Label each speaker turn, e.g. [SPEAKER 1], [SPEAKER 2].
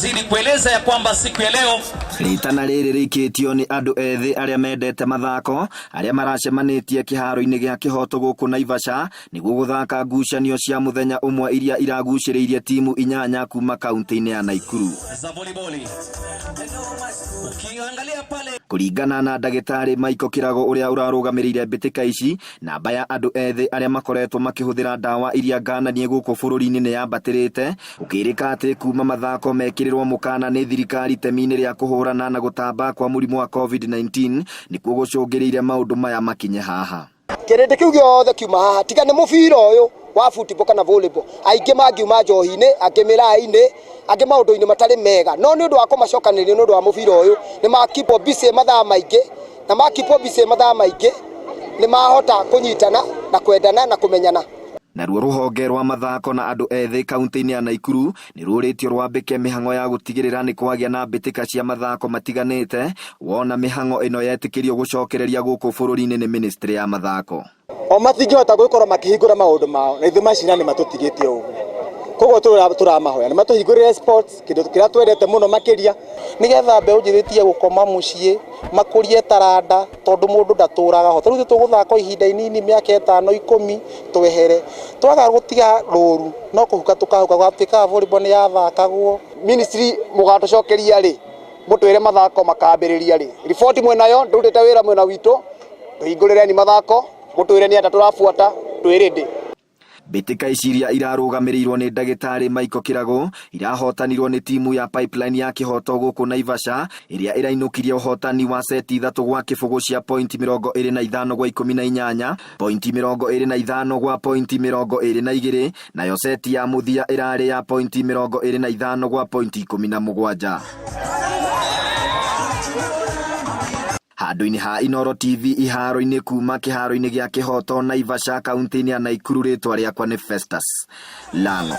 [SPEAKER 1] Zidi kueleza ya kwamba siku ya leo
[SPEAKER 2] ritana riri rikitio ni andu ethi aria mendete mathako aria maracemanitie kiharo-ini gia kihoto guku Naivasha niguo guthaka ngucanio cia muthenya umwe iria iraguciriirie timu 8 kuma kaunti-ini ya Naikuru. Kuringana na ndagitari Michael Kirago uria urarugamirire mbitika ici, namba ya andu ethi aria makoretwo makihuthira ndawa iria ngananie guku bururi-ini ni yambatirite, ukirika ati kuma mathako mekirirwo mukana ni thirikari temini ria kuhurana na gutamba kwa murimu wa COVID-19 nikuo gucungiriire maundu maya makinye haha.
[SPEAKER 3] Kirinde kiu giothe kiuma haha tiga ni mubira uyu wa football kana volleyball aingi mangiuma njohi-ini angi mirai-ini angi maundu-ini matari mega no ni undu wa kumacokaniriria ni undu wa mubira uyu ni makipo busy mathaa maingi na makipo busy mathaa maingi ni mahota kunyitana na kwendana na kumenyana.
[SPEAKER 2] Naruo ruhonge rwa mathako na andu ethi kaunti-ini ya Naikuru ni ruritio rwambike mihango ya gutigirira ni kwagia na mbitika cia mathako matiganite wona mihango ino yetikirio gucokereria guku bururi-ini ni ministry ya mathako.
[SPEAKER 3] O matingihota gwikora makihingura maundu mao na ithu macina ni matutigitie uguo koguo turamahoya ni matuhingurire sports kindu kiria twendete muno makiria nigetha mbeu njithitie gukoma mucii makurie taranda tondu mundu ndaturaga ho riu tuguthaka ihinda inini miaka 5-10 twehere twaga gutiga ruru no kuhuka tukahuka gwatika volleyball ni yathakagwo. Ministry mugatucokeria ri mutwire mathako makambiriria ri riboti mwenayo ndurite wira mwena witu tuhingurire ni mathako mutwire ni ata turafuata twirindi.
[SPEAKER 2] Mbitika iria irarugamirĩirwo ni ndagitari Michael Kirago irahotanirwo ni timu ya Pipeline ya kihoto guku Naivasha iria irainukirie uhotani wa seti 3 gwa kibugu cia point 25 gwa 18, point 25 gwa point 22, nayo seti ya muthia irari ya point 25 gwa point 17. Handu-ini ha Inoro TV iharo-ini kuma kiharo-ini gia kihoto Naivasha kaunti-ini ya Naikuru, ritwa riakwa ni Festus Lango.